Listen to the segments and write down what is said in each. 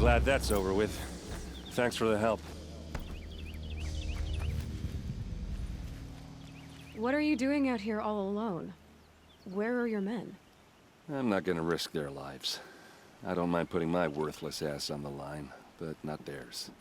Glad that's over with. Thanks for the help. What are you doing out here all alone? Where are your men? I'm not gonna risk their lives. I don't mind putting my worthless ass on the line, but not theirs.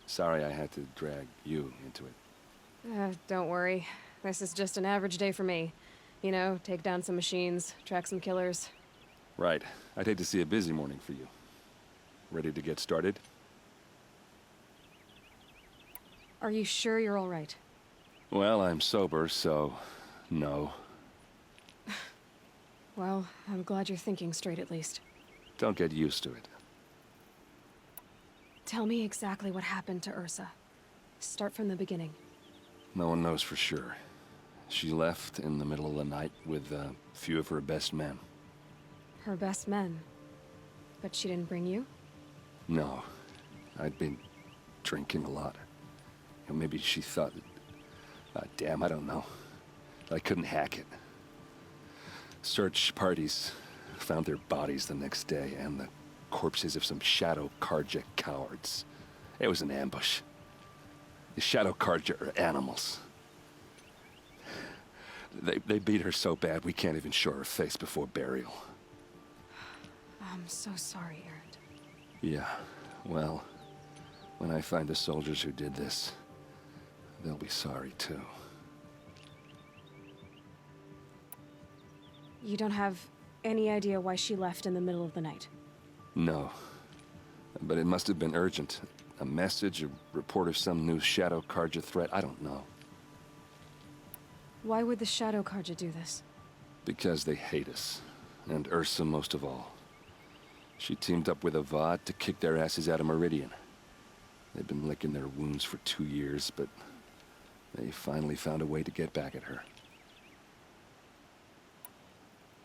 Sorry I had to drag you into it. Don't worry. This is just an average day for me. You know, take down some machines, track some killers. Right. I'd hate to see a busy morning for you. Ready to get started? Are you sure you're all right? Well, I'm sober, so... no. Well, I'm glad you're thinking straight at least. Don't get used to it. Tell me exactly what happened to Ursa. Start from the beginning. No one knows for sure. She left in the middle of the night with a few of her best men. Her best men? But she didn't bring you? No. I'd been drinking a lot. Maybe she thought... damn, I don't know. I couldn't hack it. Search parties found their bodies the next day, and the corpses of some Shadow Karja cowards. It was an ambush. The Shadow Karja are animals. They beat her so bad we can't even show her face before burial. I'm so sorry, Erend. Yeah, well, when I find the soldiers who did this, they'll be sorry too. You don't have any idea why she left in the middle of the night? No. But it must have been urgent. A message, a report of some new Shadow Karja threat, I don't know. Why would the Shadow Karja do this? Because they hate us. And Ursa most of all. She teamed up with Avad to kick their asses out of Meridian. They've been licking their wounds for 2 years, but they finally found a way to get back at her.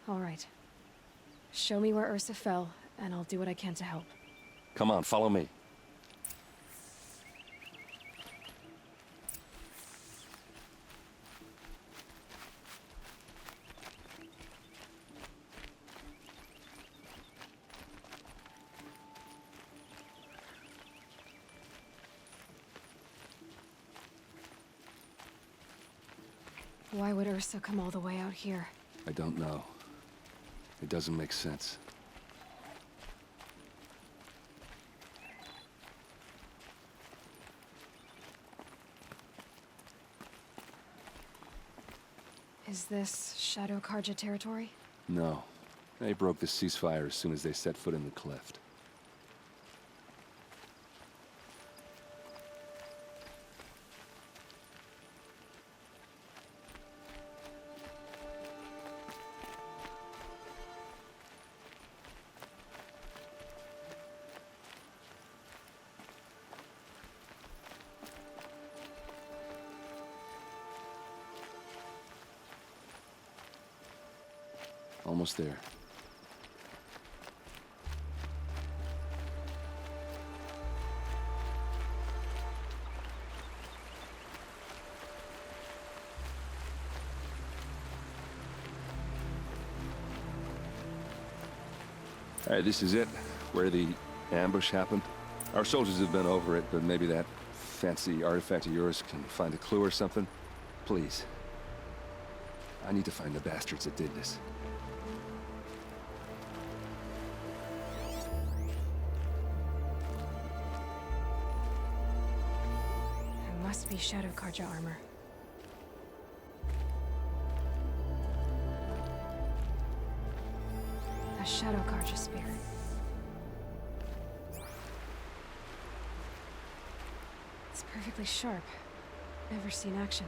All right. Show me where Ursa fell, and I'll do what I can to help. Come on, follow me. Why would Ursa come all the way out here? I don't know. It doesn't make sense. Is this Shadow Karja territory? No. They broke the ceasefire as soon as they set foot in the cleft. Almost there. All right, this is it, where the ambush happened. Our soldiers have been over it, but maybe that fancy artifact of yours can find a clue or something. Please. I need to find the bastards that did this. It must be Shadow Karja armor. A Shadow Karja spear. It's perfectly sharp. Never seen action.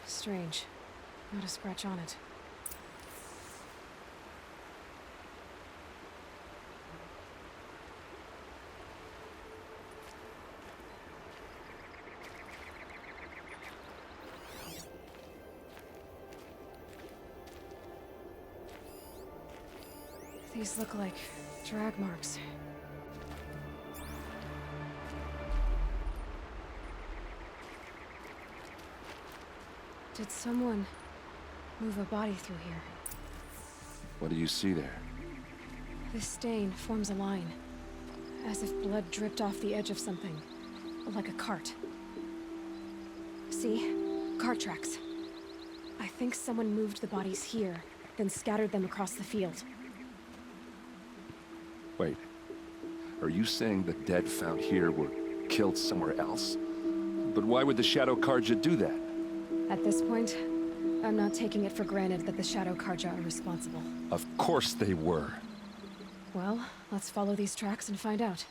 Strange. Not a scratch on it. These look like drag marks. Did someone move a body through here? What do you see there? This stain forms a line, as if blood dripped off the edge of something, like a cart. See? Cart tracks. I think someone moved the bodies here, then scattered them across the field. Wait. Are you saying the dead found here were killed somewhere else? But why would the Shadow Karja do that? At this point, I'm not taking it for granted that the Shadow Karja are responsible. Of course they were. Well, let's follow these tracks and find out.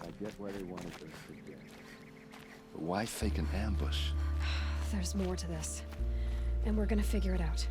I get why they wanted us to get. But why fake an ambush? There's more to this, and we're gonna figure it out.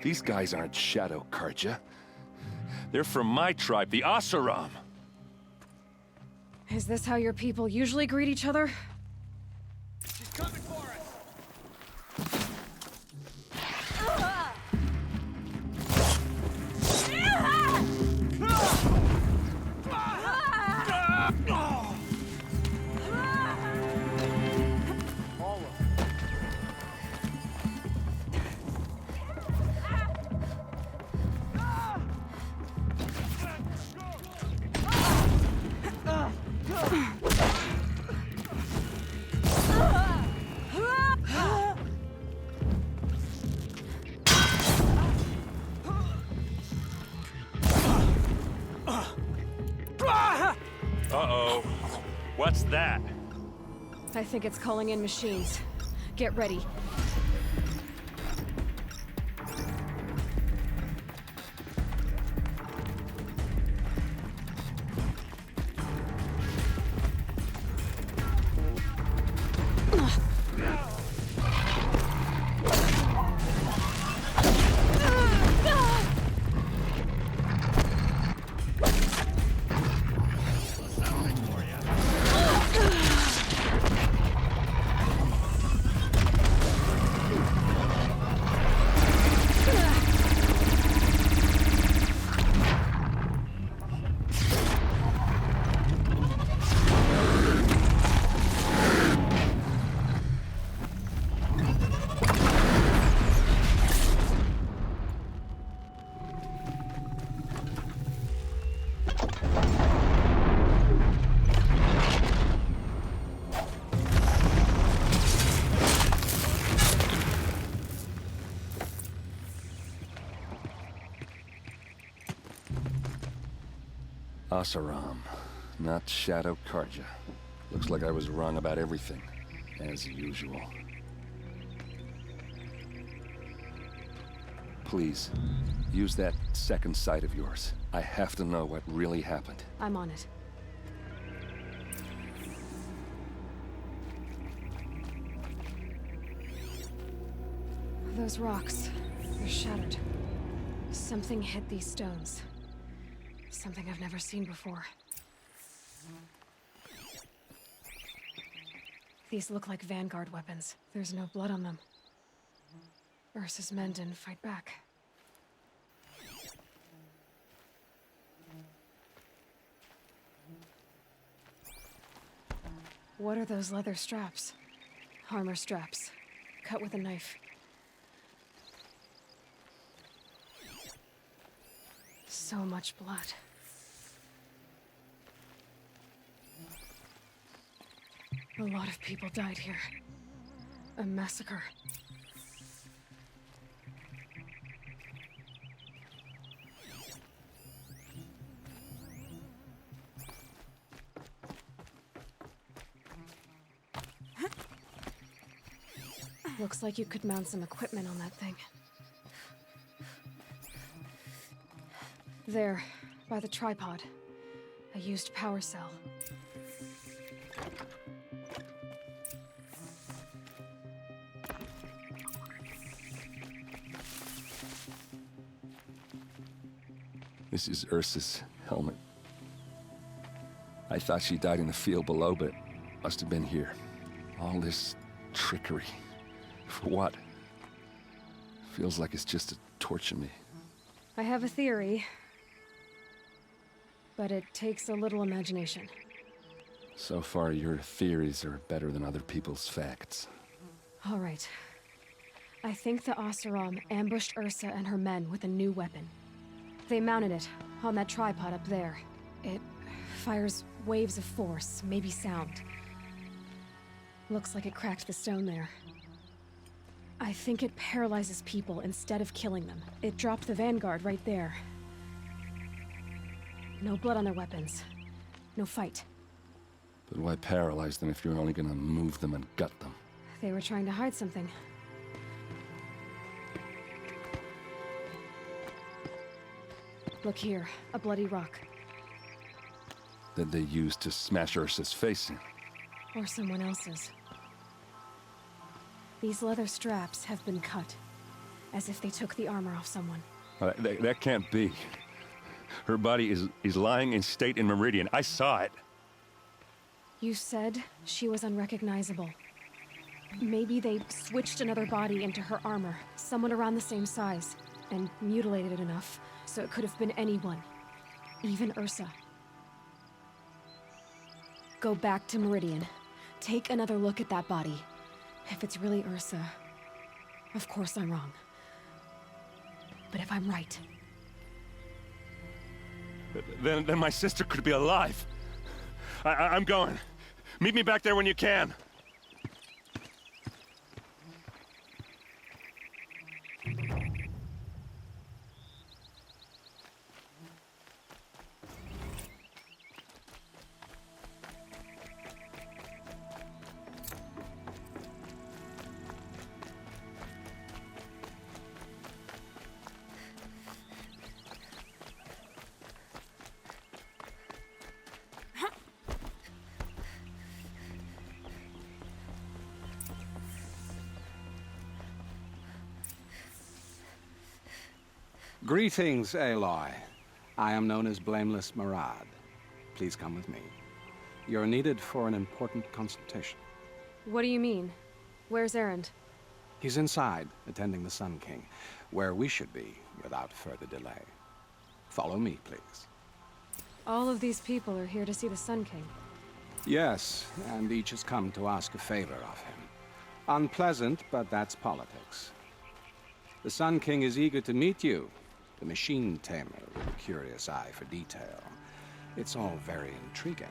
These guys aren't Shadow Karja. They're from my tribe, the Asaram. Is this how your people usually greet each other? She's coming for us! Uh-oh. What's that? I think it's calling in machines. Get ready. Asaram, not Shadow Karja. Looks like I was wrong about everything, as usual. Please, use that second sight of yours. I have to know what really happened. I'm on it. Those rocks, they're shattered. Something hit these stones. Something I've never seen before. These look like Vanguard weapons. There's no blood on them. Ursa's men didn't fight back. What are those leather straps? Armor straps, cut with a knife. So much blood. A lot of people died here. A massacre. Looks like you could mount some equipment on that thing. There, by the tripod. A used power cell. This is Ursa's helmet. I thought she died in the field below, but must have been here. All this trickery. For what? Feels like it's just to torture me. I have a theory, but it takes a little imagination. So far, your theories are better than other people's facts. All right. I think the Oseram ambushed Ursa and her men with a new weapon. They mounted it on that tripod up there. It fires waves of force, maybe sound. Looks like it cracked the stone there. I think it paralyzes people instead of killing them. It dropped the Vanguard right there. No blood on their weapons. No fight. But why paralyze them if you're only gonna move them and gut them? They were trying to hide something. Look here, a bloody rock. That they used to smash Ursa's face in. Or someone else's. These leather straps have been cut, as if they took the armor off someone. That can't be. Her body is lying in state in Meridian. I saw it. You said she was unrecognizable. Maybe they switched another body into her armor, someone around the same size, and mutilated it enough so it could have been anyone, even Ursa. Go back to Meridian. Take another look at that body. If it's really Ursa, of course I'm wrong. But if I'm right... Then my sister could be alive. I'm going. Meet me back there when you can. Greetings, Aloy. I am known as Blameless Marad. Please come with me. You're needed for an important consultation. What do you mean? Where's Erend? He's inside, attending the Sun King, where we should be without further delay. Follow me, please. All of these people are here to see the Sun King. Yes, and each has come to ask a favor of him. Unpleasant, but that's politics. The Sun King is eager to meet you, the machine tamer with a curious eye for detail. It's all very intriguing.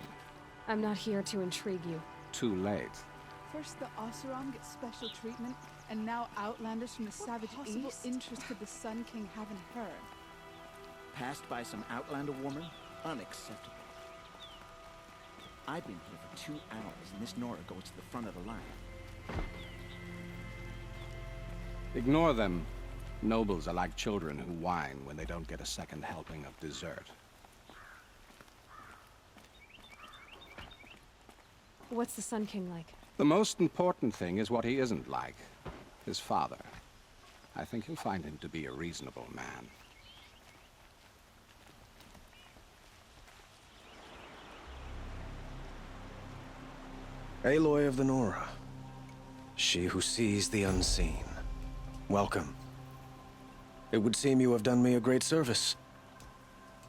I'm not here to intrigue you. Too late. First the Oseram get special treatment, and now Outlanders from the Savage East. Interest could the Sun King have in her? Passed by some Outlander woman? Unacceptable. I've been here for 2 hours, and this Nora goes to the front of the line. Ignore them. Nobles are like children who whine when they don't get a second helping of dessert. What's the Sun King like? The most important thing is what he isn't like. His father. I think you'll find him to be a reasonable man. Aloy of the Nora. She who sees the unseen. Welcome. It would seem you have done me a great service.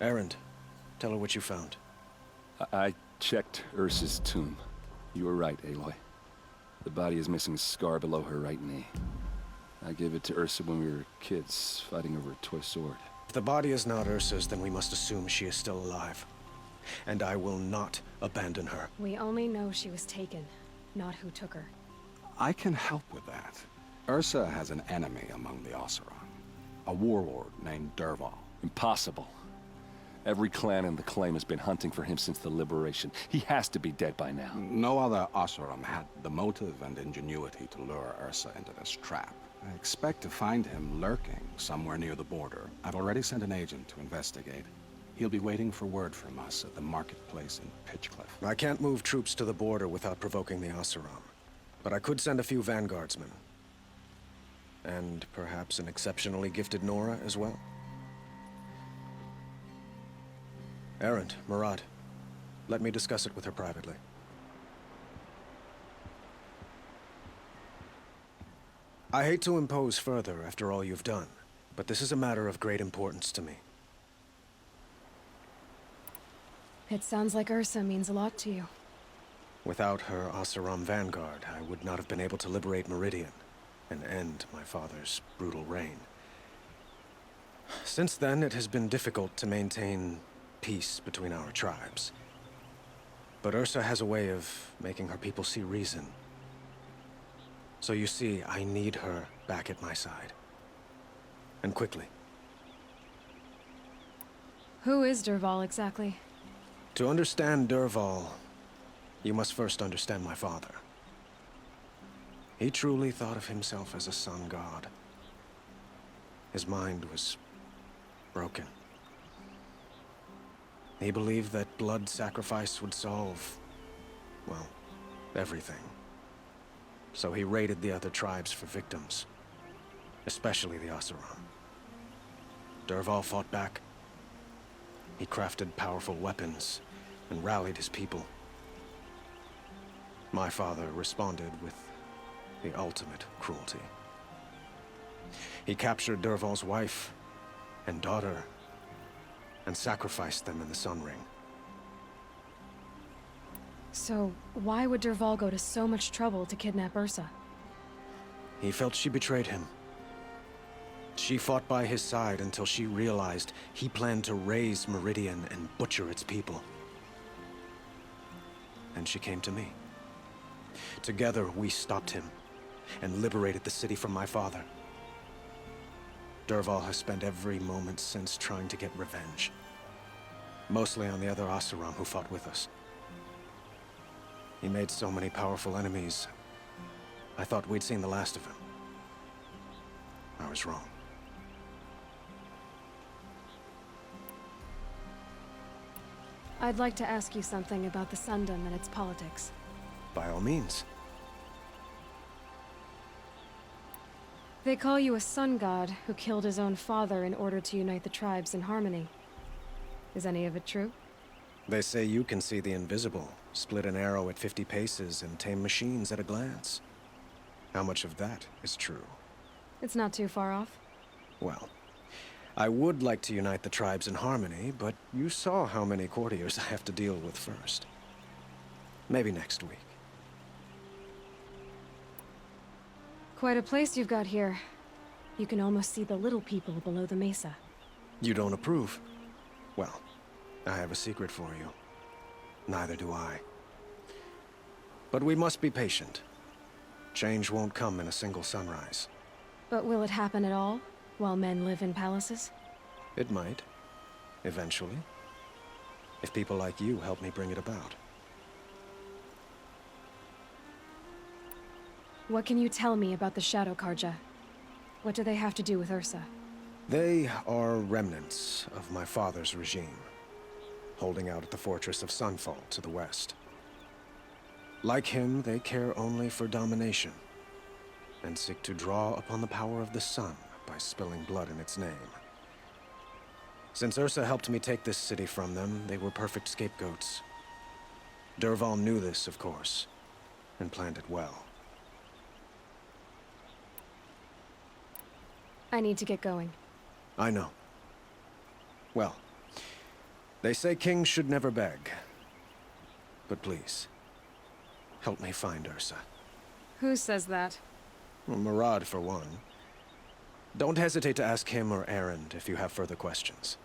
Erend, tell her what you found. I checked Ursa's tomb. You were right, Aloy. The body is missing a scar below her right knee. I gave it to Ursa when we were kids, fighting over a toy sword. If the body is not Ursa's, then we must assume she is still alive. And I will not abandon her. We only know she was taken, not who took her. I can help with that. Ursa has an enemy among the Oseram. A warlord named Dervahl. Impossible. Every clan in the claim has been hunting for him since the liberation. He has to be dead by now. No other Oseram had the motive and ingenuity to lure Ursa into this trap. I expect to find him lurking somewhere near the border. I've already sent an agent to investigate. He'll be waiting for word from us at the marketplace in Pitchcliff. I can't move troops to the border without provoking the Oseram. But I could send a few vanguardsmen. And perhaps an exceptionally gifted Nora as well. Erend, Murad, let me discuss it with her privately. I hate to impose further after all you've done, but this is a matter of great importance to me. It sounds like Ursa means a lot to you. Without her Oseram vanguard, I would not have been able to liberate Meridian and end my father's brutal reign. Since then, it has been difficult to maintain peace between our tribes. But Ursa has a way of making her people see reason. So you see, I need her back at my side. And quickly. Who is Dervahl exactly? To understand Dervahl, you must first understand my father. He truly thought of himself as a sun god. His mind was broken. He believed that blood sacrifice would solve, well, everything. So he raided the other tribes for victims, especially the Oseram. Dervahl fought back. He crafted powerful weapons and rallied his people. My father responded with the ultimate cruelty. He captured Dervahl's wife and daughter and sacrificed them in the Sun Ring. So, why would Dervahl go to so much trouble to kidnap Ursa? He felt she betrayed him. She fought by his side until she realized he planned to raise Meridian and butcher its people. And she came to me. Together, we stopped him and liberated the city from my father. Dervahl has spent every moment since trying to get revenge. Mostly on the other Oseram who fought with us. He made so many powerful enemies, I thought we'd seen the last of him. I was wrong. I'd like to ask you something about the Sundom and its politics. By all means. They call you a sun god who killed his own father in order to unite the tribes in harmony. Is any of it true? They say you can see the invisible, split an arrow at 50 paces, and tame machines at a glance. How much of that is true? It's not too far off. Well, I would like to unite the tribes in harmony, but you saw how many courtiers I have to deal with first. Maybe next week. Quite a place you've got here. You can almost see the little people below the mesa. You don't approve? Well, I have a secret for you. Neither do I. But we must be patient. Change won't come in a single sunrise. But will it happen at all, while men live in palaces? It might. Eventually. if people like you help me bring it about. What can you tell me about the Shadow Carja? What do they have to do with Ursa? They are remnants of my father's regime, holding out at the fortress of Sunfall to the west. Like him, they care only for domination, and seek to draw upon the power of the sun by spilling blood in its name. Since Ursa helped me take this city from them, they were perfect scapegoats. Dervahl knew this, of course, and planned it well. I need to get going. I know. Well, they say kings should never beg. But please, help me find Ursa. Who says that? Well, Murad, for one. Don't hesitate to ask him or Erend if you have further questions.